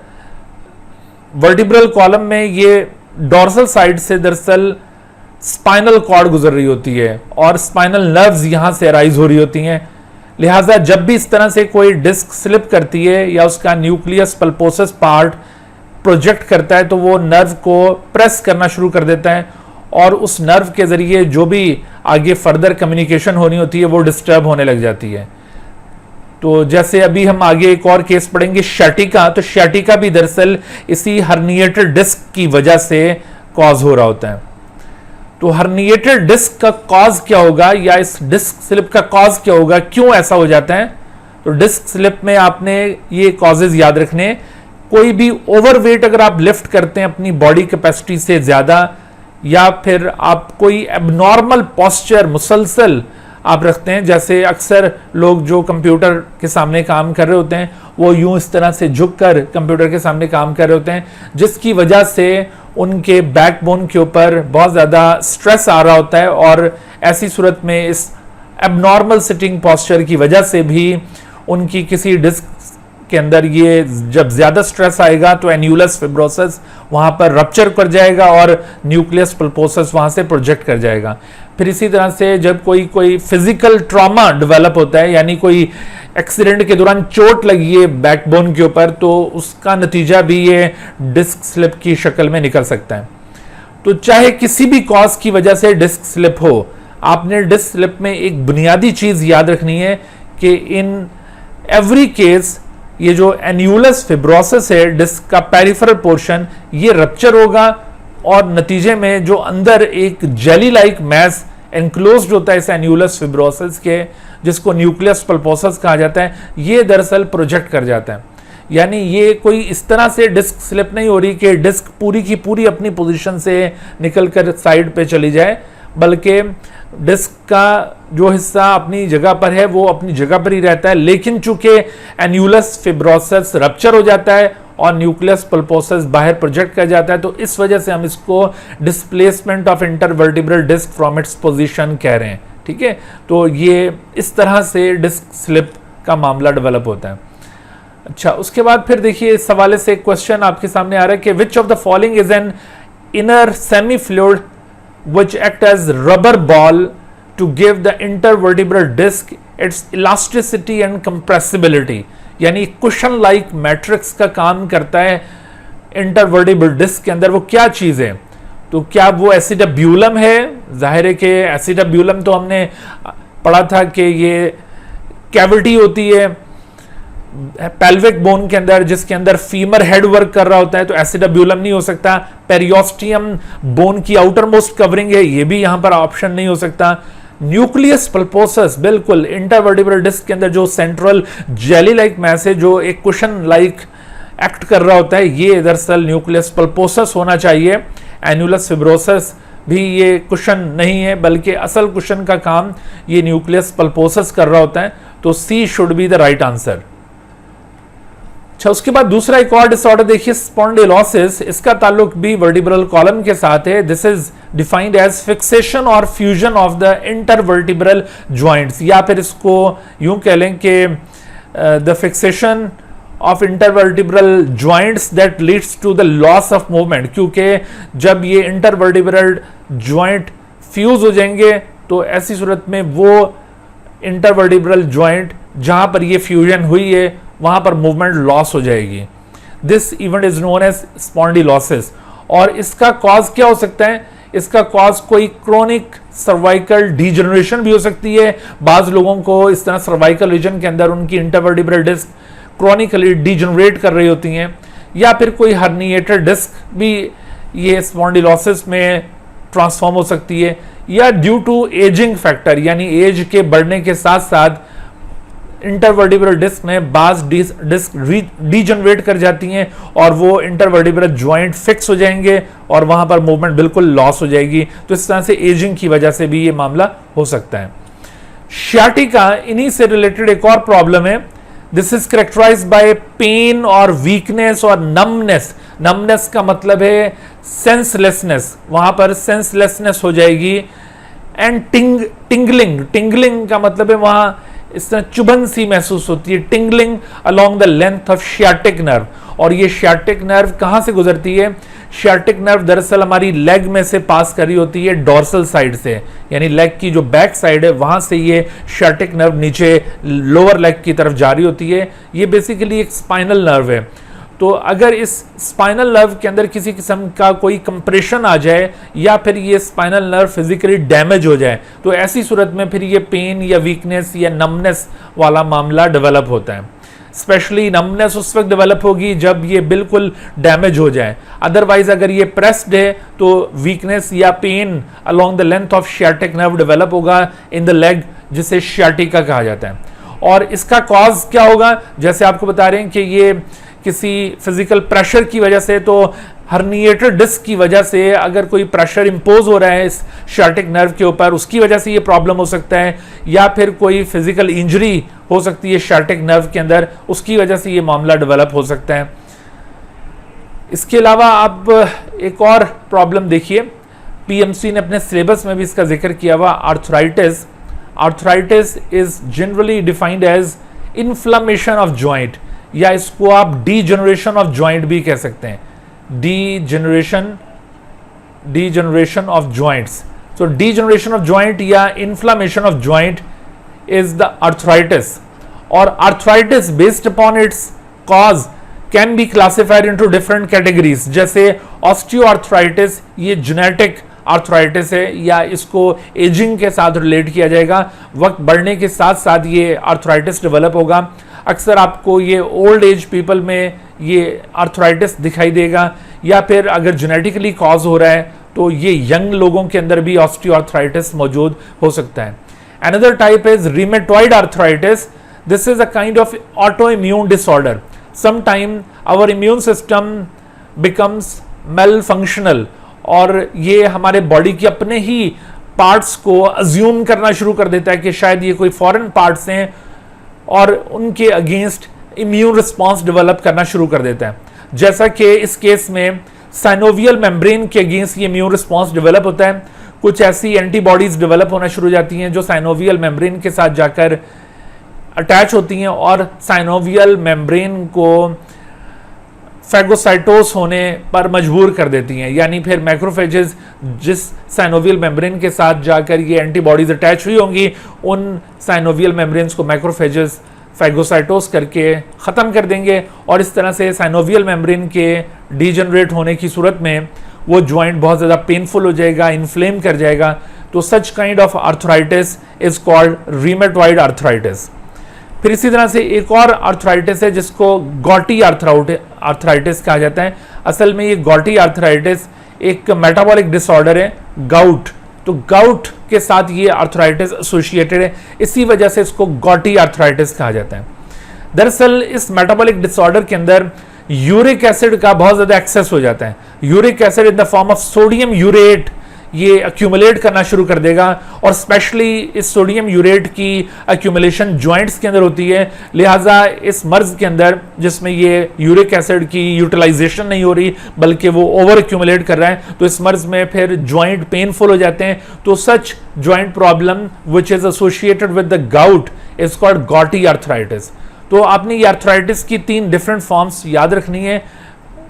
वर्टिब्रल कॉलम में ये डॉर्सल साइड से दरअसल स्पाइनल कॉर्ड गुजर रही होती है, और स्पाइनल नर्व्स यहां से अराइज हो रही होती हैं। लिहाजा जब भी इस तरह से कोई डिस्क स्लिप करती है या उसका न्यूक्लियस पल्पोसस पार्ट प्रोजेक्ट करता है, तो वो नर्व को प्रेस करना शुरू कर देता है, और उस नर्व के जरिए जो भी आगे फर्दर कम्युनिकेशन होनी होती है वो डिस्टर्ब होने लग जाती है। तो जैसे अभी हम आगे एक और केस पढ़ेंगे शियाटिका, तो शियाटिका भी दरअसल इसी हर्निएटेड डिस्क की वजह से कॉज हो रहा होता है। तो हर्निएटेड डिस्क का कॉज क्या होगा, या इस डिस्क स्लिप का कॉज क्या होगा, क्यों ऐसा हो जाता है। तो डिस्क स्लिप में आपने ये कॉजेज याद रखने। कोई भी ओवरवेट अगर आप लिफ्ट करते हैं अपनी बॉडी कैपेसिटी से ज्यादा, या फिर आप कोई एबनॉर्मल पोस्चर मुसलसल आप रखते हैं, जैसे अक्सर लोग जो कंप्यूटर के सामने काम कर रहे होते हैं वो यूं इस तरह से झुककर कंप्यूटर के सामने काम कर रहे होते हैं, जिसकी वजह से उनके बैकबोन के ऊपर बहुत ज़्यादा स्ट्रेस आ रहा होता है। और ऐसी सूरत में इस एबनॉर्मल सिटिंग पोस्चर की वजह से भी उनकी किसी डिस्क के अंदर ये जब ज्यादा स्ट्रेस आएगा तो एन्यूलस फिब्रोसिस वहां पर रप्चर कर जाएगा और न्यूक्लियस पल्पोसस वहां से प्रोजेक्ट कर जाएगा। फिर इसी तरह से जब कोई फिजिकल ट्रॉमा डेवलप होता है, यानी कोई एक्सीडेंट के दौरान चोट लगी है बैकबोन के ऊपर, तो उसका नतीजा भी ये डिस्क स्लिप की शक्ल में निकल सकता है। तो चाहे किसी भी कॉज की वजह से डिस्क स्लिप हो, आपने डिस्क स्लिप में एक बुनियादी चीज याद रखनी है कि इन एवरी केस ये जो एन्यूलस फिब्रोसिस है डिस्क का पेरिफेरल पोर्शन, ये रप्चर होगा और नतीजे में जो अंदर एक जेली लाइक मैस एनक्लोज्ड होता है इस एन्यूलस फिब्रोसिस के, जिसको न्यूक्लियस पल्पोसस कहा जाता है, ये दरअसल प्रोजेक्ट कर जाता है। यानी ये कोई इस तरह से डिस्क स्लिप नहीं हो रही कि डिस्क पूरी की पूरी अपनी पोजीशन से निकलकर साइड पे चली जाए, बल्कि डिस्क का जो हिस्सा अपनी जगह पर है वो अपनी जगह पर ही रहता है। लेकिन चूंकि एन्यूलस फिब्रोसिस रप्चर हो जाता है और न्यूक्लियस पल्पोसस बाहर प्रोजेक्ट कर जाता है, तो इस वजह से हम इसको displacement of intervertebral disc from its position कह रहे हैं। ठीक है, तो ये इस तरह से डिस्क स्लिप का मामला डेवलप होता है। अच्छा, उसके बाद फिर देखिए इस हवाले से क्वेश्चन आपके सामने आ रहा है कि which of the following is an inner semi fluid which act as rubber ball to give the intervertebral disc its elasticity and compressibility, यानी कुशन लाइक मैट्रिक्स का काम करता है इंटरवर्टिब्रल डिस्क के अंदर। वो क्या चीज है? तो क्या वो एसिडब्यूलम है? जाहिर है कि एसिटाब्यूलम तो हमने पढ़ा था कि ये कैविटी होती है पेल्विक बोन के अंदर, जिसके अंदर फीमर हेड वर्क कर रहा होता है, तो एसिटाब्यूलम नहीं हो सकता। पेरियोस्टियम बोन की आउटर मोस्ट कवरिंग है, ये भी यहां पर ऑप्शन नहीं हो सकता। न्यूक्लियस पल्पोसस, बिल्कुल इंटरवर्टिब्रल डिस्क के अंदर जो सेंट्रल जेली लाइक मैस है, जो एक कुशन लाइक एक्ट कर रहा होता है, ये दरअसल न्यूक्लियस पल्पोसस होना चाहिए। एनुलस फिब्रोसस भी ये कुशन नहीं है, बल्कि असल कुशन का काम ये न्यूक्लियस पल्पोसस कर रहा होता है। तो C should be the right answer. अच्छा, उसके बाद दूसरा एक और डिसऑर्डर देखिए, स्पॉन्डिलोसिस। इसका ताल्लुक भी वर्टिब्रल कॉलम के साथ है। This is defined as fixation और fusion of the intervertebral joints, या फिर इसको यूं कह लें कि the fixation of intervertebral joints that leads to the loss of movement, क्योंकि जब ये इंटरवर्टिब्रल जॉइंट फ्यूज हो जाएंगे तो ऐसी सूरत में वो इंटरवर्टिब्रल जॉइंट जहां पर ये फ्यूजन हुई है वहां पर मूवमेंट लॉस हो जाएगी। This event is known as spondylosis. और इसका कॉज क्या हो सकता है? इसका कॉज कोई क्रोनिक सर्वाइकल डीजनरेशन भी हो सकती है। बाज लोगों को इस तरह सर्वाइकल रीजन के अंदर उनकी इंटरवर्टिब्रल डिस्क क्रोनिकली डीजनरेट कर रही होती हैं, या फिर कोई हर्निएटेड डिस्क भी ये स्पॉन्डिलोसिस में ट्रांसफॉर्म हो सकती है, या ड्यू टू एजिंग फैक्टर, यानी एज के बढ़ने के साथ साथ इंटरवर्टिब्रल डिस्क में बाज डिस्क डीजनरेट कर जाती हैं और वो इंटरवर्टिब्रल जॉइंट फिक्स हो जाएंगे और वहां पर मूवमेंट बिल्कुल लॉस हो जाएगी। तो इस तरह से एजिंग की वजह से भी ये मामला हो सकता है। शियाटिका इन्हीं से रिलेटेड एक और प्रॉब्लम है। This is characterized by pain और वीकनेस और नमनेस। नमनेस का मतलब है सेंसलेसनेस, वहां पर सेंसलेसनेस हो जाएगी। एंड टिंगलिंग, टिंगलिंग का मतलब है वहां इस तरह चुभन सी महसूस होती है। Tingling along the length of sciatic nerve. और ये शियाटिक नर्व कहां से गुजरती है? शियाटिक नर्व दरअसल हमारी लेग में से पास कर रही होती है डोर्सल साइड से, यानी लेग की जो बैक साइड है वहां से ये शियाटिक नर्व नीचे लोअर लेग की तरफ जा रही होती है। ये बेसिकली एक स्पाइनल नर्व है। तो अगर इस स्पाइनल नर्व के अंदर किसी किस्म का कोई कंप्रेशन आ जाए या फिर ये स्पाइनल नर्व फिजिकली डैमेज हो जाए, तो ऐसी सूरत में फिर ये पेन या वीकनेस या नमनेस वाला मामला डेवलप होता है। स्पेशली नमनेस उस वक्त डेवलप होगी जब ये बिल्कुल डैमेज हो जाए। अदरवाइज अगर ये प्रेस्ड है तो वीकनेस या pain along the length of sciatic nerve develop होगा इन द लेग, जिसे शियाटिका कहा जाता है। और इसका कॉज क्या होगा? जैसे आपको बता रहे हैं कि ये किसी फिजिकल प्रेशर की वजह से, तो हर्निएटेड डिस्क की वजह से अगर कोई प्रेशर इंपोज हो रहा है इस शियाटिक नर्व के ऊपर, उसकी वजह से ये प्रॉब्लम हो सकता है, या फिर कोई फिजिकल इंजरी हो सकती है शियाटिक नर्व के अंदर, उसकी वजह से ये मामला डेवलप हो सकता है। इसके अलावा आप एक और प्रॉब्लम देखिए, पीएमसी ने अपने सिलेबस में भी इसका जिक्र किया हुआ, arthritis. Arthritis is generally defined as inflammation of joint, या इसको आप डीजनरेशन ऑफ जॉइंट भी कह सकते हैं। Degeneration of joints. So degeneration of joint या inflammation of joint is the arthritis. और arthritis based upon its cause can be classified into different categories. जैसे ऑस्टियोआर्थराइटिस, ये जेनेटिक आर्थराइटिस है, या इसको एजिंग के साथ रिलेट किया जाएगा। वक्त बढ़ने के साथ साथ ये आर्थराइटिस डेवलप होगा। अक्सर आपको ये ओल्ड एज पीपल में ये आर्थराइटिस दिखाई देगा, या फिर अगर जेनेटिकली कॉज हो रहा है तो ये यंग लोगों के अंदर भी ऑस्टियोआर्थराइटिस मौजूद हो सकता है। Another type is rheumatoid arthritis. This is a kind of autoimmune disorder. Sometime our immune system becomes malfunctional, और ये हमारे बॉडी के अपने ही पार्ट्स को अज्यूम करना शुरू कर देता है कि शायद ये कोई फॉरेन पार्ट्स हैं, और उनके अगेंस्ट इम्यून रिस्पॉन्स डेवलप करना शुरू कर देता है। जैसा कि इस केस में साइनोवियल मेम्ब्रेन के अगेंस्ट ये इम्यून रिस्पॉन्स डेवलप होता है। कुछ ऐसी एंटीबॉडीज डेवलप होना शुरू हो जाती हैं जो साइनोवियल मेम्ब्रेन के साथ जाकर अटैच होती हैं और साइनोवियल मेम्ब्रेन को फैगोसाइटोस होने पर मजबूर कर देती हैं। यानी फिर मैक्रोफेजेस जिस साइनोवियल मेम्ब्रेन के साथ जाकर ये एंटीबॉडीज अटैच हुई होंगी, उन साइनोवियल मेम्ब्रेन्स को मैक्रोफेजेस फैगोसाइटोस करके ख़त्म कर देंगे, और इस तरह से साइनोवियल मेम्ब्रेन के डीजनरेट होने की सूरत में वो ज्वाइंट बहुत ज़्यादा पेनफुल हो जाएगा, इन्फ्लेम कर जाएगा। तो such kind of arthritis is called rheumatoid arthritis. फिर इसी तरह से एक और आर्थराइटिस है जिसको गॉटी आर्थराइटिस कहा जाता है। असल में ये गॉटी आर्थराइटिस एक मेटाबॉलिक डिसऑर्डर है, गाउट, तो गाउट के साथ ये आर्थराइटिस एसोसिएटेड है, इसी वजह से इसको गॉटी आर्थराइटिस कहा जाता है। दरअसल इस मेटाबॉलिक डिसऑर्डर के अंदर यूरिक एसिड का बहुत ज्यादा एक्सेस हो जाता है। Uric acid in the form of sodium urate ये अक्यूमुलेट करना शुरू कर देगा, और स्पेशली इस सोडियम यूरेट की अक्यूमुलेशन जॉइंट्स के अंदर होती है। लिहाजा इस मर्ज के अंदर जिसमें ये यूरिक एसिड की यूटिलाइजेशन नहीं हो रही बल्कि वो ओवर अक्यूमुलेट कर रहा है, तो इस मर्ज में फिर जॉइंट पेनफुल हो जाते हैं। तो such joint problem which is associated with the gout is called gouty arthritis. तो आपने ये आर्थराइटिस की 3 डिफरेंट फॉर्म्स याद रखनी है।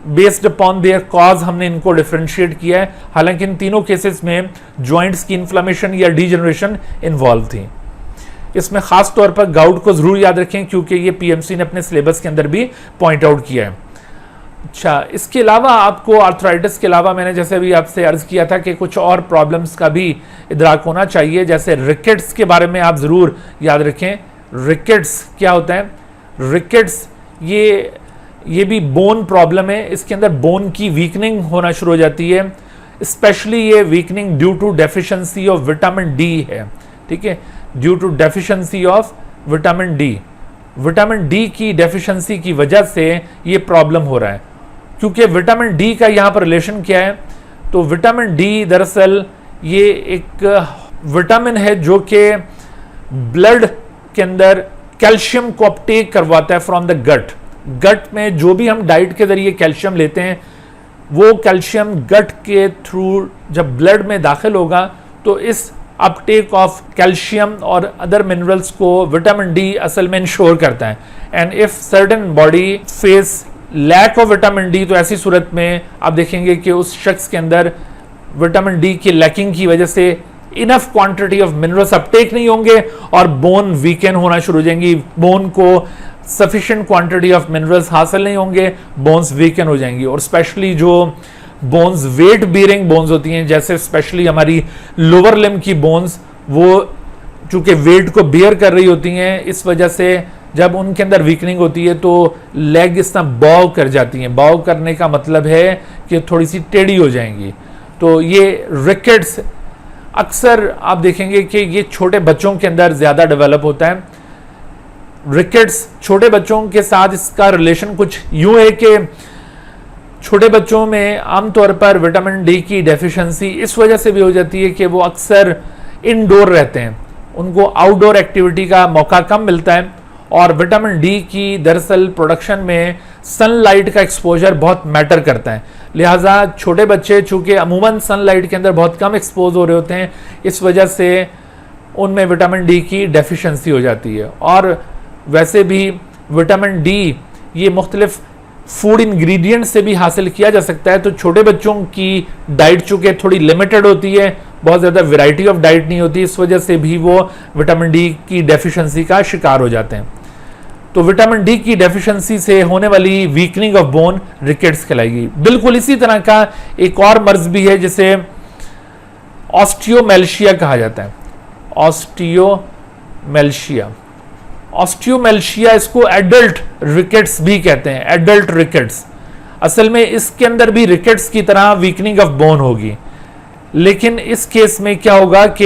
बेस्ड अपॉन देयर कॉज हमने इनको डिफरेंशिएट किया है, हालांकि इन तीनों केसेस में जॉइंट्स की इन्फ्लेमेशन या डीजनरेशन इन्वॉल्व थी। इसमें खास तौर पर गाउट को जरूर याद रखें क्योंकि ये पीएमसी ने अपने सिलेबस के अंदर भी पॉइंट आउट किया है। अच्छा, इसके अलावा आपको आर्थराइटिस के अलावा मैंने जैसे अभी आपसे अर्ज किया था कि कुछ और प्रॉब्लम्स का भी इदराक होना चाहिए, जैसे रिकेट्स के बारे में आप जरूर याद रखें। रिकेट्स क्या होता है? रिकेट्स ये भी बोन प्रॉब्लम है। इसके अंदर बोन की वीकनिंग होना शुरू हो जाती है, स्पेशली ये weakening due to deficiency of vitamin D है। ठीक है, due to deficiency of vitamin D, vitamin D की डेफिशिएंसी की वजह से ये प्रॉब्लम हो रहा है। क्योंकि विटामिन डी का यहाँ पर रिलेशन क्या है? तो विटामिन डी दरअसल ये एक विटामिन है जो कि ब्लड के अंदर कैल्शियम को अपटेक करवाता है फ्रॉम द गट। गट में जो भी हम डाइट के जरिए कैल्शियम लेते हैं वो कैल्शियम गट के थ्रू जब ब्लड में दाखिल होगा तो इस अपटेक ऑफ कैल्शियम और अदर मिनरल्स को विटामिन डी असल में इंश्योर करता है। And if certain body face lack of vitamin D, तो ऐसी सूरत में आप देखेंगे कि उस शख्स के अंदर विटामिन डी की लैकिंग की वजह से enough quantity of minerals Uptake नहीं होंगे और बोन वीकन होना शुरू हो जाएंगी। बोन को सफिशिएंट क्वांटिटी ऑफ मिनरल्स हासिल नहीं होंगे, बोन्स वीकन हो जाएंगी। और स्पेशली जो बोन्स वेट बीयरिंग बोन्स होती हैं, जैसे स्पेशली हमारी लोअर लिम्ब की बोन्स, वो चूंकि वेट को बियर कर रही होती हैं, इस वजह से जब उनके अंदर वीकनिंग होती है तो लेग इस तरह बॉव कर जाती हैं। बॉव करने का मतलब है कि थोड़ी सी टेढ़ी हो जाएंगी। तो ये रिकेट्स अक्सर आप देखेंगे कि ये छोटे बच्चों के अंदर ज्यादा डेवलप होता है। रिकेट्स छोटे बच्चों के साथ इसका रिलेशन कुछ यूं है कि छोटे बच्चों में आमतौर पर विटामिन डी की डेफिशिएंसी इस वजह से भी हो जाती है कि वो अक्सर इनडोर रहते हैं, उनको आउटडोर एक्टिविटी का मौका कम मिलता है। और विटामिन डी की दरअसल प्रोडक्शन में सनलाइट का एक्सपोजर बहुत मैटर करता है। लिहाजा छोटे बच्चे चूंकि अमूमन सनलाइट के अंदर बहुत कम एक्सपोज हो रहे होते हैं, इस वजह से उनमें विटामिन डी की डेफिशिएंसी हो जाती है। और वैसे भी विटामिन डी ये मुख्तलिफ फूड इंग्रेडिएंट से भी हासिल किया जा सकता है। तो छोटे बच्चों की डाइट चूंकि थोड़ी लिमिटेड होती है, बहुत ज़्यादा वैरायटी ऑफ डाइट नहीं होती, इस वजह से भी वो विटामिन डी की डेफिशिएंसी का शिकार हो जाते हैं। तो विटामिन डी की डेफिशिएंसी से होने वाली वीकनिंग ऑफ बोन रिकेट्स कहलाएगी। बिल्कुल इसी तरह का एक और मर्ज भी है जिसे ऑस्टियोमेल्शिया कहा जाता है। ऑस्टियोमेल्शिया, ऑस्टियोमेल्शिया इसको एडल्ट रिकेट्स भी कहते हैं, एडल्ट रिकेट्स। असल में इसके अंदर भी रिकेट्स की तरह वीकनिंग ऑफ बोन होगी, लेकिन इस केस में क्या होगा कि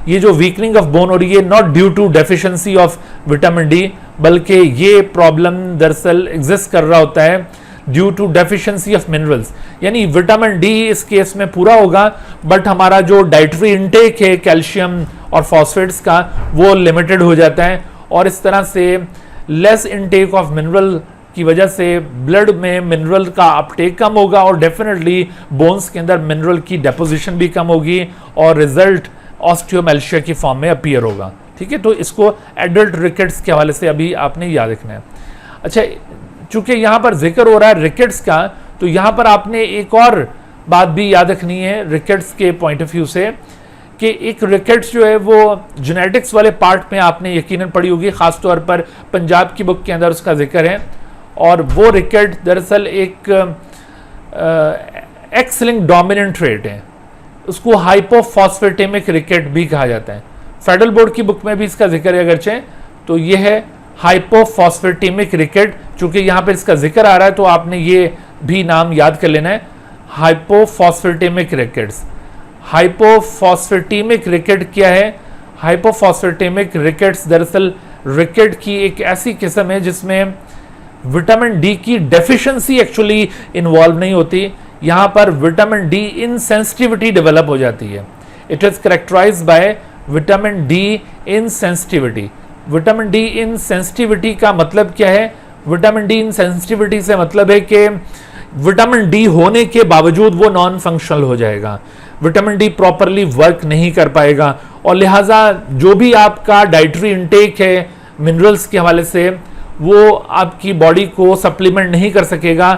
ये जो वीकनिंग ऑफ बोन हो रही है not due to deficiency of vitamin D, बल्कि ये प्रॉब्लम दरअसल एग्जिस्ट कर रहा होता है due to deficiency of minerals. यानी विटामिन डी इस केस में पूरा होगा, बट हमारा जो डाइटरी इनटेक है कैल्शियम और फॉस्फेट्स का वो लिमिटेड हो जाता है, और इस तरह से लेस इनटेक ऑफ मिनरल की वजह से ब्लड में मिनरल का अपटेक कम होगा और डेफिनेटली बोन्स के अंदर मिनरल की डेपोजिशन भी कम होगी और रिजल्ट ऑस्टियोमेल्शिया की फॉर्म में अपीयर होगा। ठीक है, तो इसको एडल्ट रिकेट्स के हवाले से अभी आपने याद रखना है। अच्छा, चूंकि यहाँ पर जिक्र हो रहा है रिकेट्स का, तो यहाँ पर आपने एक और बात भी याद रखनी है रिकेट्स के पॉइंट ऑफ व्यू से, कि एक रिकेट्स जो है वो जेनेटिक्स वाले पार्ट में आपने यकीनन पढ़ी होगी, खासतौर पर पंजाब की बुक के अंदर उसका जिक्र है। और वो रिकेट दरअसल एक एक्स लिंक्ड डोमिनेंट ट्रेट है। उसको हाइपोफॉस्फेटेमिक रिकेट भी कहा जाता है। फेडरल बोर्ड की बुक में भी इसका जिक्र है अगरचे, तो ये है हाइपोफॉस्फेटेमिक रिकेट। चूंकि यहां पर इसका जिक्र आ रहा है तो आपने ये भी नाम याद कर लेना है, हाइपोफॉस्फेटेमिक रिकेट्स। हाइपोफॉस्फेटेमिक रिकेट क्या है? हाइपोफॉस्फेटेमिक रिकेट्स दरअसल रिकेट की एक ऐसी किस्म है जिसमें विटामिन डी की डेफिशिएंसी एक्चुअली इन्वॉल्व नहीं होती, यहां पर विटामिन डी इनसेंसिटिविटी डेवलप हो जाती है। It is characterised by vitamin D insensitivity. Vitamin D insensitivity का मतलब क्या है? विटामिन डी इनसेंसिटिविटी से मतलब है कि विटामिन डी होने के बावजूद वो नॉन फंक्शनल हो जाएगा, विटामिन डी प्रॉपरली वर्क नहीं कर पाएगा, और लिहाजा जो भी आपका डाइटरी इंटेक है मिनरल्स के हवाले से वो आपकी बॉडी को सप्लीमेंट नहीं कर सकेगा।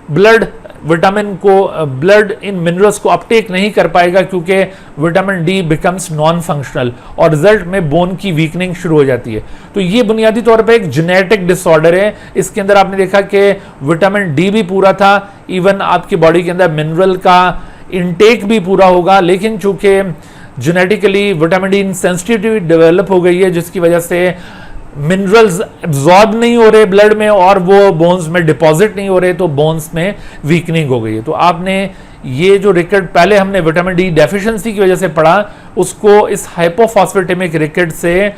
ब्लड विटामिन को, ब्लड इन मिनरल्स को अपटेक नहीं कर पाएगा क्योंकि vitamin D becomes non functional, और रिजल्ट में बोन की वीकनिंग शुरू हो जाती है। तो ये बुनियादी तौर पे एक जेनेटिक डिसऑर्डर है। इसके अंदर आपने देखा कि विटामिन डी भी पूरा था, इवन आपकी बॉडी के अंदर मिनरल का इंटेक भी पूरा होगा, लेकिन चूंकि genetically vitamin D sensitivity develop हो गई है जिसकी वजह से मिनरल्स एब्जॉर्ब नहीं हो रहे ब्लड में और वो बोन्स में डिपॉजिट नहीं हो रहे, तो बोन्स में वीकनिंग हो गई है। तो आपने ये जो रिकेट पहले हमने विटामिन डी डेफिशिएंसी की वजह से पढ़ा, उसको इस हाइपोफॉस्फेटेमिक रिकेट से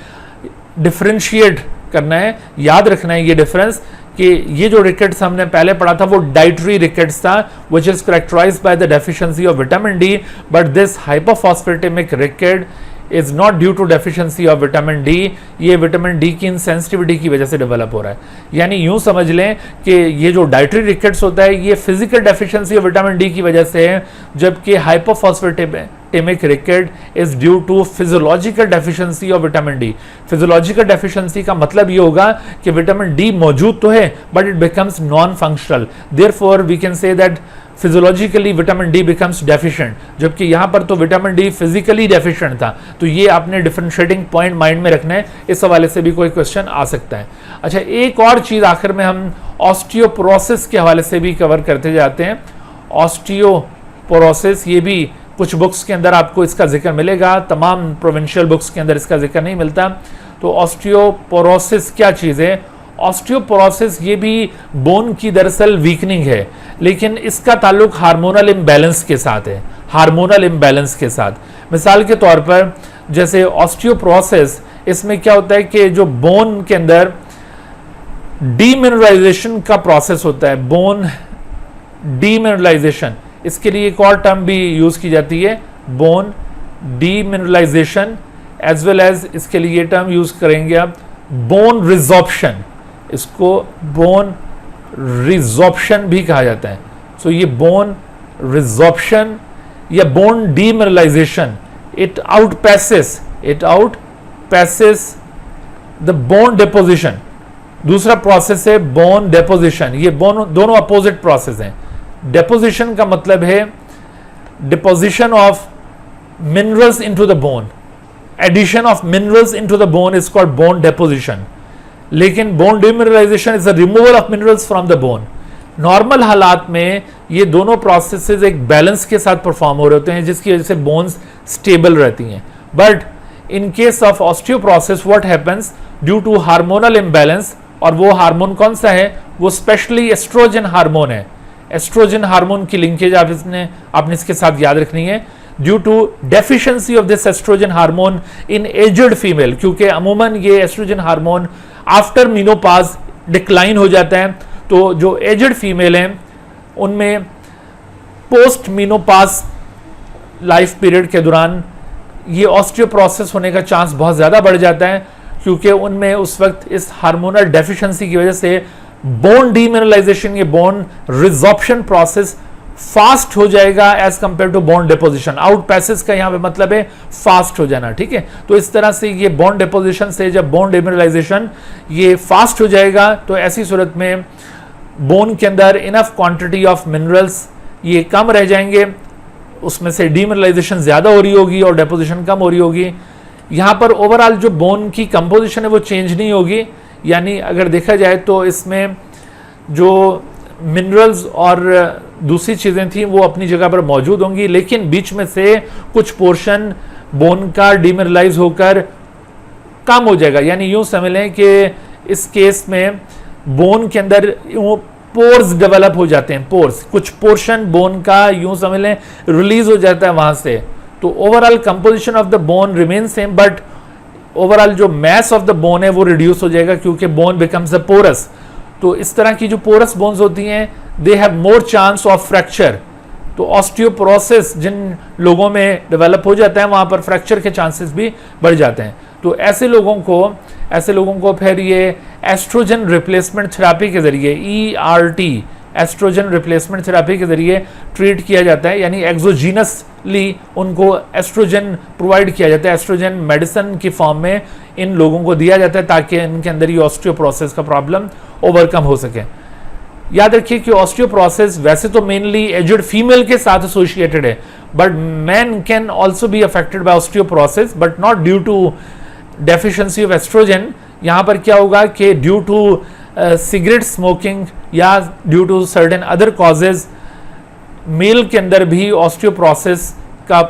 डिफरेंशिएट करना है, याद रखना है ये डिफरेंस कि ये जो रिकेट्स हमने पहले पढ़ा था वो डाइटरी रिकेट्स था, which is characterised by the deficiency of vitamin D, but this hypophosphatemic ricket is not due to deficiency of vitamin D. ये विटामिन डी की इनसेंसिटिविटी की वजह से डेवलप हो रहा है। यानी यूं समझ लें कि ये जो डाइटरी रिकेट्स होता है ये physical deficiency of vitamin D की वजह से है, जबकि hypophosphatemic ricket is due to physiological deficiency of vitamin D. Physiological deficiency का मतलब ये होगा कि विटामिन डी मौजूद तो है but it becomes non functional, therefore we can say that physiologically vitamin D becomes deficient, जबकि यहां पर तो विटामिन डी फिजिकली डेफिशिएंट था। तो ये आपने डिफरेंशिएटिंग पॉइंट माइंड में रखना है, इस हवाले से भी कोई क्वेश्चन आ सकता है। अच्छा, एक और चीज आखिर में हम ऑस्टियोपोरोसिस के हवाले से भी कवर करते जाते हैं। ऑस्टियोपोरोसिस, ये भी कुछ बुक्स के अंदर आपको इसका जिक्र मिलेगा, तमाम प्रोविंशियल बुक्स के अंदर इसका जिक्र नहीं मिलता। तो ऑस्टियोपोरोसिस क्या चीज़ है? ऑस्टियोपोरोसिस ये भी बोन की दरअसल वीकनिंग है, लेकिन इसका ताल्लुक हार्मोनल इम्बैलेंस के साथ है, हार्मोनल इम्बैलेंस के साथ। मिसाल के तौर पर जैसे ऑस्टियोपोरोसिस, इसमें क्या होता है कि जो बोन के अंदर डीमिनरलाइजेशन का प्रोसेस होता है, बोन डीमिनरलाइजेशन, इसके लिए एक और टर्म भी यूज की जाती है, bone demineralisation, as well as इसके लिए टर्म यूज करेंगे आप बोन रिजॉर्प्शन, इसको बोन रिजॉर्प्शन भी कहा जाता है। सो ये बोन रिजॉर्प्शन या bone demineralisation, it outpaces the bone deposition. दूसरा प्रोसेस है बोन डिपोजिशन, ये दोनों अपोजिट प्रोसेस हैं। डिपोजिशन का मतलब है deposition of minerals into the bone, addition of minerals into the bone is called bone deposition, लेकिन bone demineralisation is the removal of minerals from the bone. Normal हालात में ये दोनों प्रोसेसेस एक बैलेंस के साथ परफॉर्म हो रहे होते हैं जिसकी वजह से बोन्स स्टेबल रहती हैं। But in case of osteoporosis what happens, due to hormonal imbalance, और वो हार्मोन कौन सा है? वो स्पेशली एस्ट्रोजन हार्मोन है। एस्ट्रोजन हार्मोन की लिंकेज आपने इसके साथ याद रखनी है। Due to deficiency of this estrogen hormone in aged female, क्योंकि अमूमन ये estrogen hormone after menopause decline हो जाता है, तो जो एजड फीमेल हैं उनमें पोस्ट मीनोपाज लाइफ पीरियड के दौरान ये ऑस्टियोपोरोसिस होने का चांस बहुत ज़्यादा बढ़ जाता है, क्योंकि उनमें उस वक्त इस हार्मोनल डेफिशिएंसी की वजह से बोन डीमिनरलाइजेशन, ये बोन रिजॉर्प्शन प्रोसेस फास्ट हो जाएगा as compare to bone deposition. Out passage का यहां पे मतलब है फास्ट हो जाना, ठीक है। तो इस तरह से ये बोन डिपोजिशन से जब बोन डीमिनरलाइजेशन ये फास्ट हो जाएगा, तो ऐसी सूरत में बोन के अंदर इनफ क्वांटिटी ऑफ मिनरल्स ये कम रह जाएंगे, उसमें से डीमिनरलाइजेशन ज्यादा हो रही होगी और डिपोजिशन कम हो रही होगी। यहां पर ओवरऑल जो बोन की कंपोजिशन है वो चेंज नहीं होगी, यानी अगर देखा जाए तो इसमें जो मिनरल्स और दूसरी चीज़ें थी वो अपनी जगह पर मौजूद होंगी, लेकिन बीच में से कुछ पोर्शन बोन का डिमिनरलाइज होकर कम हो जाएगा। यानी यूं समझ लें कि इस केस में बोन के अंदर पोर्स डेवलप हो जाते हैं, पोर्स, कुछ पोर्शन बोन का यूं समझ लें रिलीज हो जाता है वहां से। तो overall composition of the bone remain same, but overall जो मैस ऑफ द बोन है वो रिड्यूस हो जाएगा क्योंकि बोन बिकम्स अ पोरस। तो इस तरह की जो पोरस बोन्स होती हैं they have more chance of fracture. तो ऑस्टियोपोरोसिस जिन लोगों में डेवलप हो जाता है वहां पर फ्रैक्चर के चांसेस भी बढ़ जाते हैं। तो ऐसे लोगों को फिर ये एस्ट्रोजन रिप्लेसमेंट थेरेपी के जरिए ERT एस्ट्रोजन रिप्लेसमेंट थेरेपी के जरिए ट्रीट किया जाता है। यानी एक्सोजीनसली उनको एस्ट्रोजन प्रोवाइड किया जाता है, एस्ट्रोजन मेडिसिन की फॉर्म में इन लोगों को दिया जाता है ताकि इनके अंदर ये ऑस्टियोपोरोसिस का प्रॉब्लम ओवरकम हो सके। याद रखिए कि ऑस्टियोपोरोसिस वैसे तो मेनली एजड फीमेल के साथ एसोसिएटेड है, but man can also be affected by osteoporosis but not due to deficiency of estrogen. यहां पर क्या होगा कि ड्यू टू सिगरेट स्मोकिंग या due to certain other causes male के अंदर भी ऑस्टियोपोरोसिस का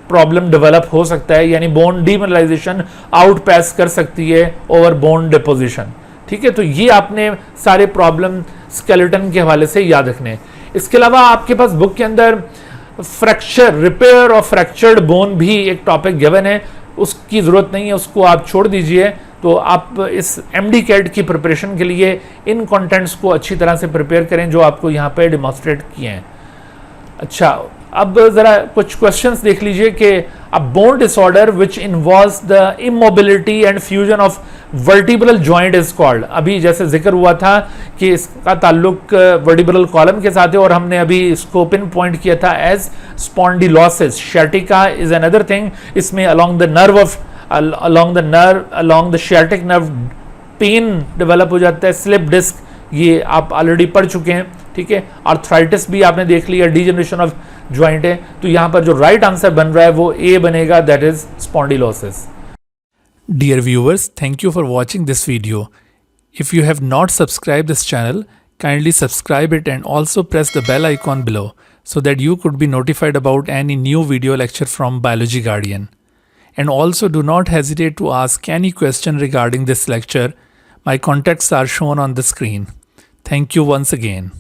प्रॉब्लम डेवलप हो सकता है, यानी बोन डीमिनरलाइजेशन आउट पैस कर सकती है ओवर बोन डिपोजिशन। ठीक है, तो ये आपने सारे प्रॉब्लम स्केलेटन के हवाले से याद रखने हैं। इसके अलावा आपके पास बुक के अंदर fracture, repair of fractured bone भी एक टॉपिक गिवन है, उसकी जरूरत नहीं है, उसको आप छोड़ दीजिए। तो आप इस MD कैट की प्रिपरेशन के लिए इन कंटेंट्स को अच्छी तरह से प्रिपेयर करें जो आपको यहाँ पे डिमॉन्स्ट्रेट किए हैं। अच्छा, अब जरा कुछ क्वेश्चंस देख लीजिए कि a bone disorder which involves the immobility and fusion of vertebral joint is called. अभी जैसे जिक्र हुआ था कि इसका ताल्लुक वर्टिब्रल कॉलम के साथ है और हमने अभी इसको पिन पॉइंट किया था as spondylosis. Sciatica is another thing, इसमें along the sciatic nerve pain develop हो जाता है, स्लिप डिस्क, ये आप ऑलरेडी पढ़ चुके हैं। ठीक है, आर्थराइटिस भी आपने देख लिया, डिजेनरेशन ऑफ ज्वाइंट है। तो यहां पर जो राइट आंसर बन रहा है वो ए बनेगा, that is spondylosis. Dear viewers, thank you for watching this video. If you have not subscribed this channel, kindly subscribe it and also press the bell icon below so that you could be notified about any new video lecture from Biology Guardian. And also do not hesitate to ask any question regarding this lecture. My contacts are shown on the screen. Thank you once again.